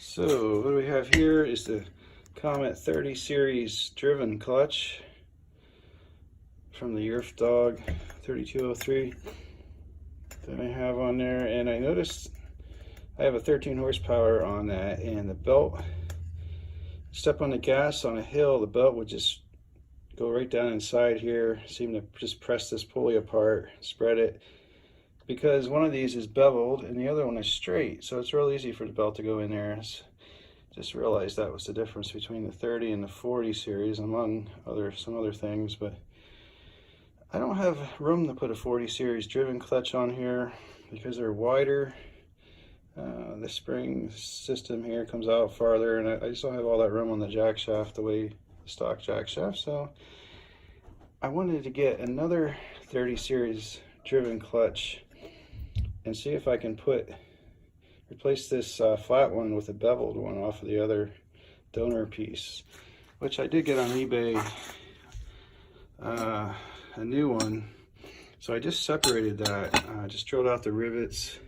So what we have here is the Comet 30 series driven clutch from the Yerf-dog 3203 that I have on there, and I noticed I have a 13 horsepower on that, and the belt, step on the gas on a hill, the belt would just go right down inside here, seem to just press this pulley apart, spread it, because one of these is beveled and the other one is straight, so it's real easy for the belt to go in there. Just realized that was the difference between the 30 and the 40 series, among some other things. But I don't have room to put a 40 series driven clutch on here because they're wider. The spring system here comes out farther, and I just don't have all that room on the jack shaft the way the stock jack shaft. So I wanted to get another 30 series driven clutch and see if I can replace this flat one with a beveled one off of the other donor piece, which I did get on eBay, a new one. So I just separated that, just drilled out the rivets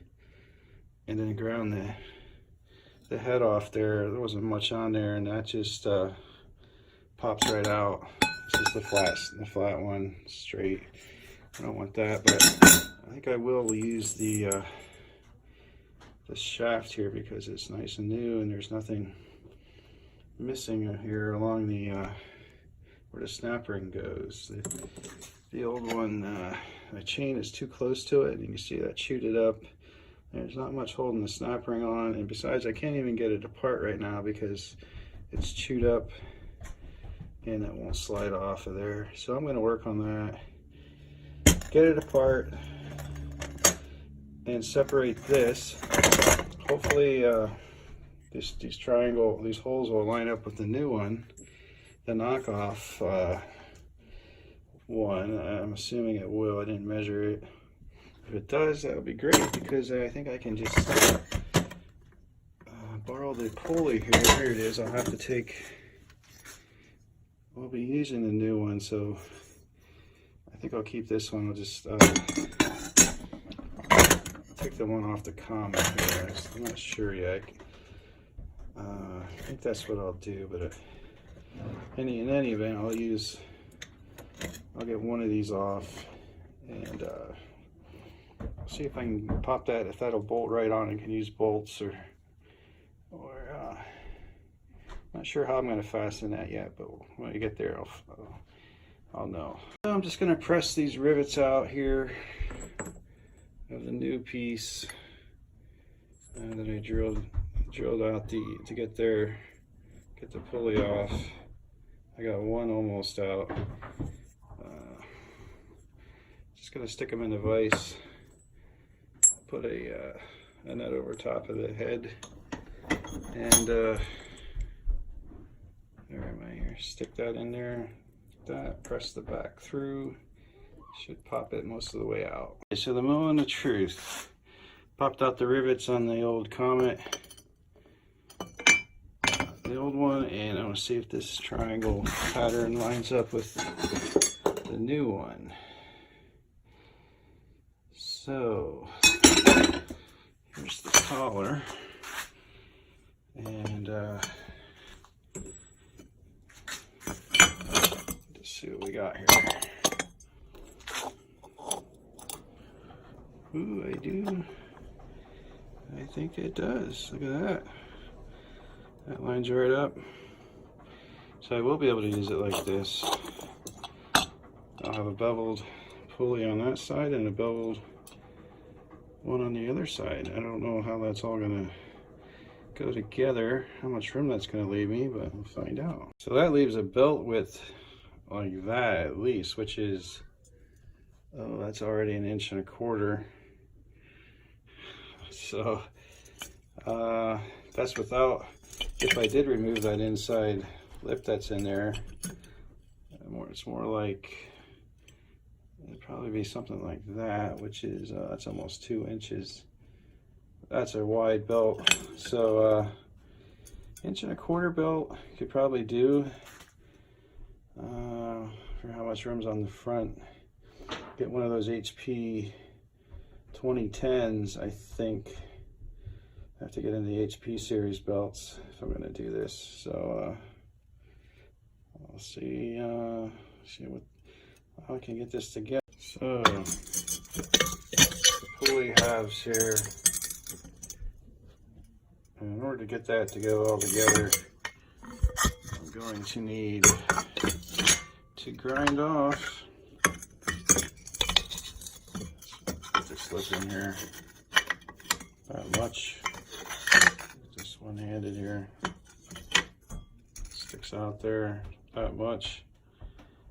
and then ground the head off there. There wasn't much on there, and that just pops right out. This is the flat one, straight. I don't want that, but I think I will use the shaft here because it's nice and new and there's nothing missing here along the where the snap ring goes. The old one, the chain is too close to it, and you can see that chewed it up. There's not much holding the snap ring on, and besides, I can't even get it apart right now because it's chewed up and it won't slide off of there. So I'm going to work on that, get it apart, and separate this. Hopefully these holes will line up with the new one, the knockoff one. I'm assuming it will. I didn't measure it. If it does, that would be great, because I think I can just borrow the pulley here. Here it is. I'll have to take, we'll be using the new one, so I think I'll keep this one. I'll just take the one off the Comet here. I'm not sure yet. I think that's what I'll do, but in any event, I'll get one of these off and see if I can pop that, if that'll bolt right on. I can use bolts or not sure how I'm going to fasten that yet, but when I get there, I'll know. So I'm just going to press these rivets out here of the new piece that I drilled out to get the pulley off. I got one almost out. Just gonna stick them in the vise, put a nut over top of the head, and there am I here. Stick that in there. Press the back through. Should pop it most of the way out. Okay, so the moment of truth. Popped out the rivets on the old Comet, the old one, and I'm gonna see if this triangle pattern lines up with the new one. So here's the collar, and let's see what we got here. Ooh, I think it does. Look at that. That lines right up. So I will be able to use it like this. I'll have a beveled pulley on that side and a beveled one on the other side. I don't know how that's all gonna go together, how much room that's gonna leave me, but we'll find out. So that leaves a belt width like that at least, which is, oh, that's already 1.25 inches. So that's without, if I did remove that inside lip that's in there, it's more like, it'd probably be something like that, which is, that's almost 2 inches. That's a wide belt. So 1.25 inch belt you could probably do for how much room's on the front. Get one of those HP 2010s, I think. I have to get in the HP series belts if I'm going to do this. So I'll see what how I can get this together. So the pulley halves here. And in order to get that to go all together, I'm going to need to grind off. Put this slip in here. Not much. Just one-handed here. Sticks out there. Not much.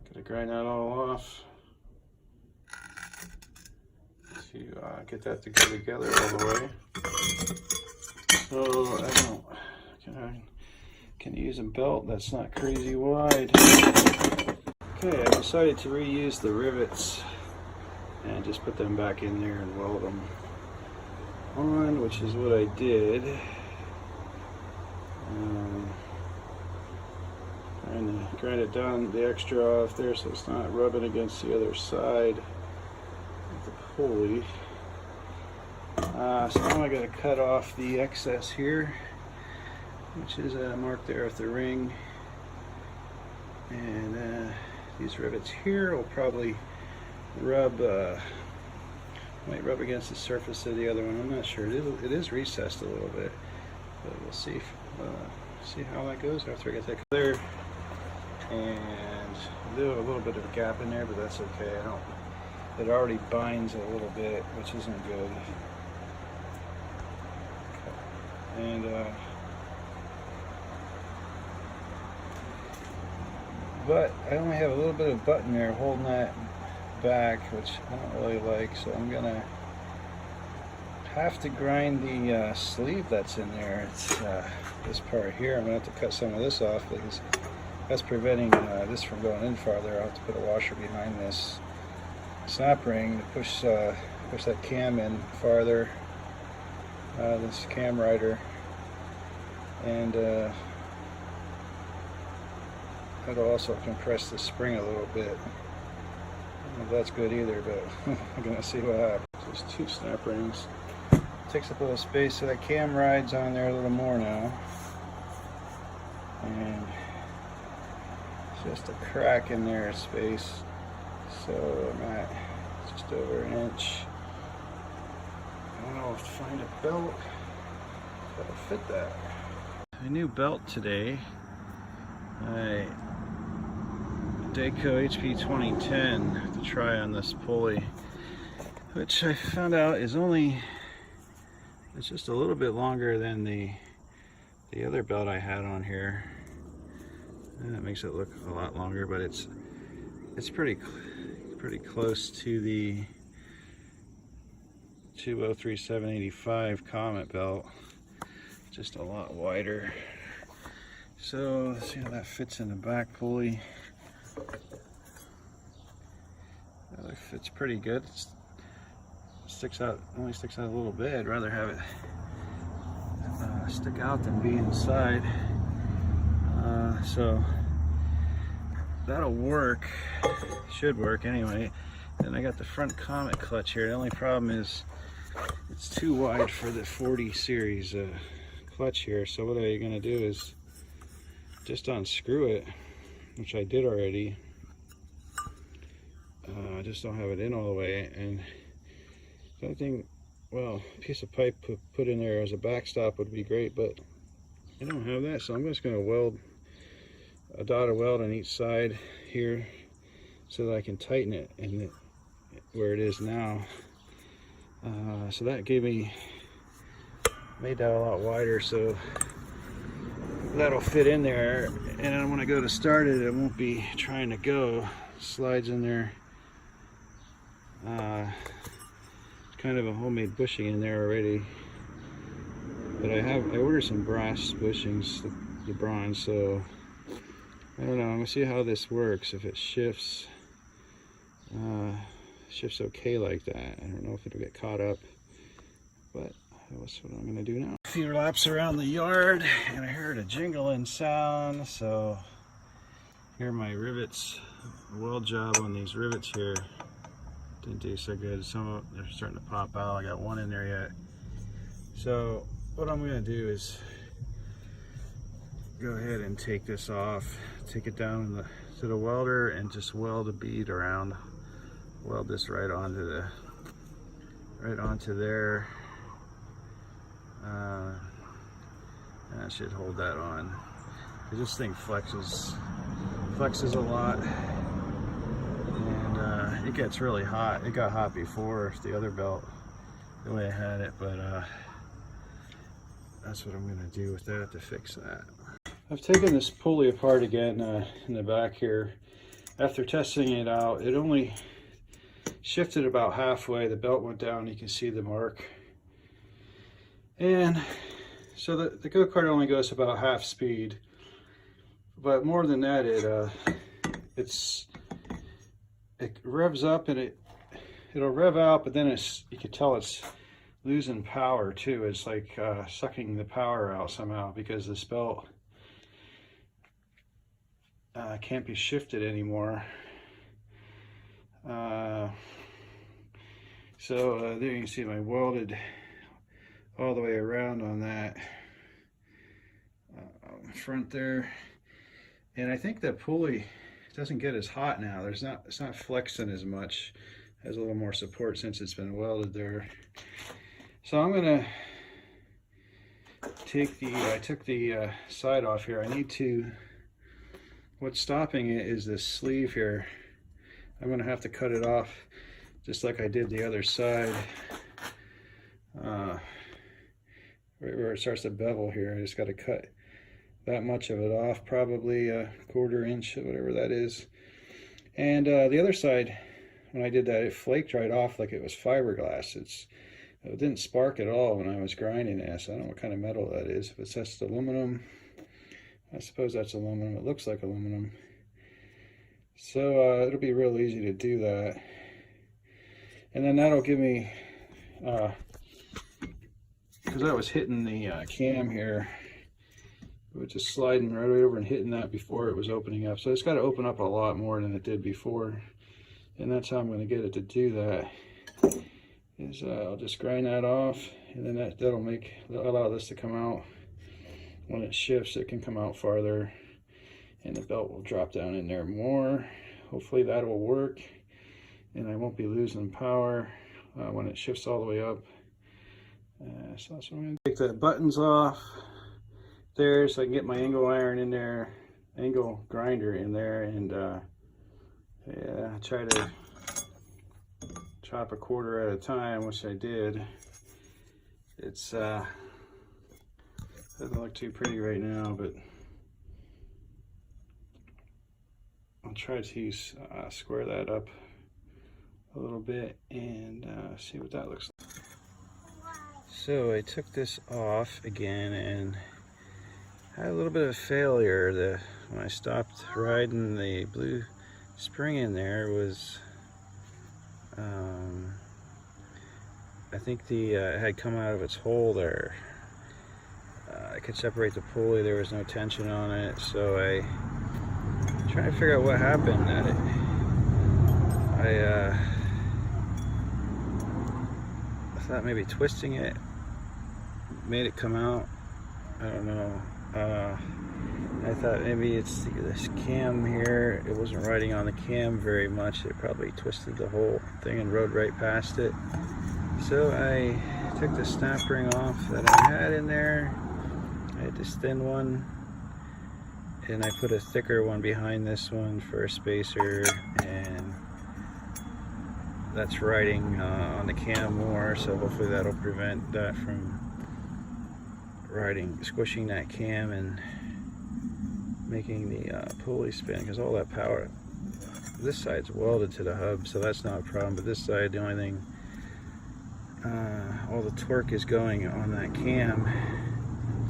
Gotta grind that all off to get that to go together all the way. So I can use a belt that's not crazy wide. Okay, I decided to reuse the rivets and just put them back in there and weld them on, which is what I did. And grind it down, the extra off there, so it's not rubbing against the other side of the pulley. So now I got to cut off the excess here, which is marked there with the ring. And these rivets here will probably might rub against the surface of the other one. I'm not sure. It is recessed a little bit, but we'll see how that goes after I get that clear. And do a little bit of a gap in there, but that's okay. It already binds a little bit, which isn't good. And but I only have a little bit of button there holding that back, which I don't really like, so I'm gonna have to grind the sleeve that's in there. It's this part here. I'm gonna have to cut some of this off because that's preventing this from going in farther. I'll have to put a washer behind this snap ring to push that cam in farther. This cam rider, and that'll also compress the spring a little bit. I don't know if that's good either, but I'm gonna see what happens. There's two snap rings. Takes up a little space, so that cam rides on there a little more now, and just a crack in there space. So I'm at just over an inch. I don't know if to find a belt that'll fit that. A new belt today. A Dayco HP2010 to try on this pulley, which I found out is it's just a little bit longer than the other belt I had on here. And that makes it look a lot longer, but it's pretty close to the 203785 Comet belt, just a lot wider. So let's see how that fits in the back pulley. That fits pretty good. Only sticks out a little bit. I'd rather have it stick out than be inside. So that'll work. Should work anyway. Then I got the front Comet clutch here. The only problem is it's too wide for the 40 series clutch here. So what I'm gonna do is just unscrew it, which I did already. I just don't have it in all the way, and something, well, a piece of pipe put in there as a backstop would be great, but I don't have that, so I'm just going to weld a dotted weld on each side here so that I can tighten it and where it is now. So that made that a lot wider, so that'll fit in there, and when I go to start it, it won't be trying to go. Slides in there. It's kind of a homemade bushing in there already, but I ordered some brass bushings, the bronze, so I don't know. I'm gonna see how this works. If it shifts okay like that. I don't know if it'll get caught up, but that's what I'm gonna do now. A few laps around the yard, and I heard a jingling sound, so here are my rivets. The weld job on these rivets here didn't do so good. Some of them, they're starting to pop out. I got one in there yet. So what I'm going to do is go ahead and take this off, take it down to the welder, and just weld a bead around. Weld this right onto there. And that should hold that on. This thing flexes a lot, and it gets really hot. It got hot before the other belt, the way I had it, but that's what I'm going to do with that to fix that. I've taken this pulley apart again in the back here. After testing it out, it only shifted about halfway. The belt went down. You can see the mark. And so the go-kart only goes about half speed. But more than that, it revs up, and it'll rev out, but then you can tell it's losing power too. It's like sucking the power out somehow, because this belt can't be shifted anymore. So there you can see my welded all the way around on that front there. And I think that pulley doesn't get as hot now. It's not flexing as much. It has a little more support since it's been welded there. So I'm gonna take I took the side off here. What's stopping it is this sleeve here. I'm gonna have to cut it off just like I did the other side. Right where it starts to bevel here, I just gotta cut that much of it off, probably a 1/4 inch, whatever that is. And the other side, when I did that, it flaked right off like it was fiberglass. It didn't spark at all when I was grinding it. So I don't know what kind of metal that is. If it's just aluminum, I suppose that's aluminum. It looks like aluminum. So it'll be real easy to do that. And then that'll give me, because I was hitting the cam here, it was just sliding right over and hitting that before it was opening up. So it's got to open up a lot more than it did before. And that's how I'm going to get it to do that. Is I'll just grind that off, and then that'll allow this to come out. When it shifts, it can come out farther, and the belt will drop down in there more. Hopefully that will work, and I won't be losing power when it shifts all the way up. So that's what I'm going to take the buttons off there, so I can get my angle iron in there, angle grinder in there, and yeah, try to chop 1/4 at a time, which I did. It's doesn't look too pretty right now, but I'll try to square that up a little bit and see what that looks like. So I took this off again and had a little bit of failure. When I stopped riding, the blue spring in there was I think it had come out of its hole there. I could separate the pulley, there was no tension on it, so I trying to figure out what happened. I thought maybe twisting it made it come out. I don't know. I thought maybe it's this cam here. It wasn't riding on the cam very much. It probably twisted the whole thing and rode right past it. So I took the snap ring off that I had in there. I had this thin one, and I put a thicker one behind this one for a spacer, and that's riding on the cam more, so hopefully that'll prevent that from squishing that cam and making the pulley spin, because all that power, this side's welded to the hub, so that's not a problem, but this side, the only thing, all the torque is going on that cam,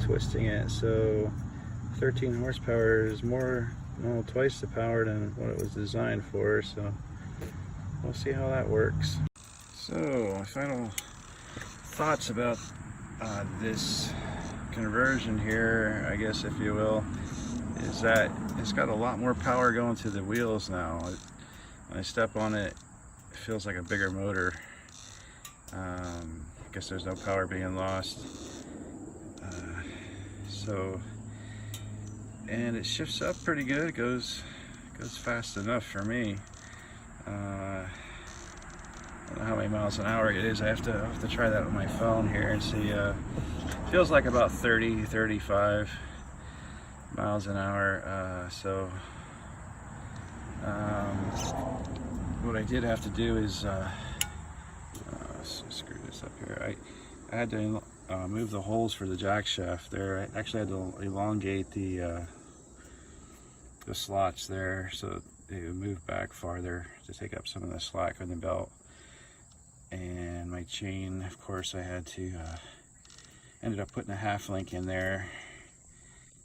twisting it. So 13 horsepower is twice the power than what it was designed for, so we'll see how that works. So my final thoughts about this conversion here, I guess, if you will, is that it's got a lot more power going to the wheels now. When I step on it, it feels like a bigger motor. I guess there's no power being lost. So, and it shifts up pretty good. It goes fast enough for me. I don't know how many miles an hour it is. I have to try that with my phone here and see. Feels like about 30, 35 miles an hour. What I did have to do is screw this up here. I had to move the holes for the jack shaft there. I actually had to elongate the slots there so they would move back farther to take up some of the slack on the belt. And my chain, of course, I had to ended up putting a half link in there,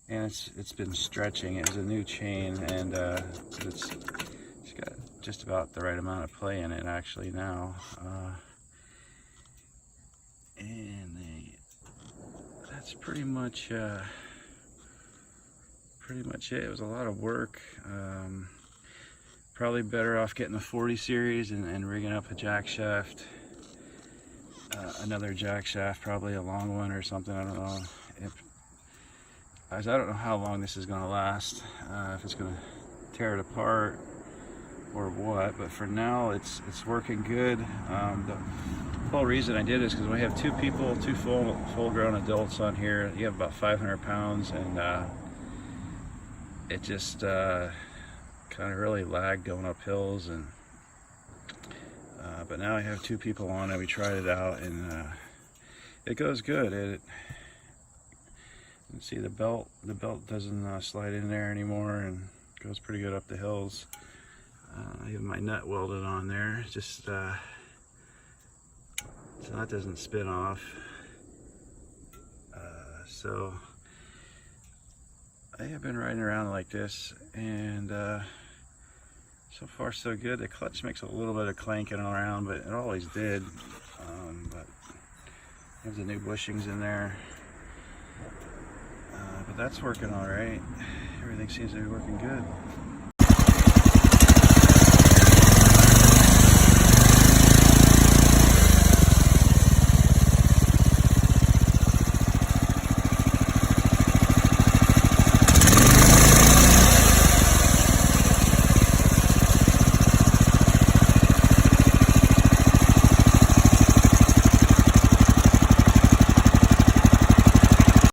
and it's been stretching. It was a new chain, and it's got just about the right amount of play in it actually now. That's pretty much it. It was a lot of work. Probably better off getting the 40 series and rigging up a jack shaft, another jack shaft, probably a long one or something. I don't know. I don't know how long this is going to last, if it's going to tear it apart or what, but for now it's working good. The whole reason I did is because we have two people, two full-grown adults on here. You have about 500 pounds, and it just kind of really lagged going up hills, and but now I have two people on it. We tried it out, and it goes good. You can see the belt doesn't slide in there anymore, and goes pretty good up the hills. I have my nut welded on there, just so that doesn't spin off. So I have been riding around like this, and so far so good. The clutch makes a little bit of clanking around, but it always did. But there's the new bushings in there, but that's working all right. Everything seems to be working good.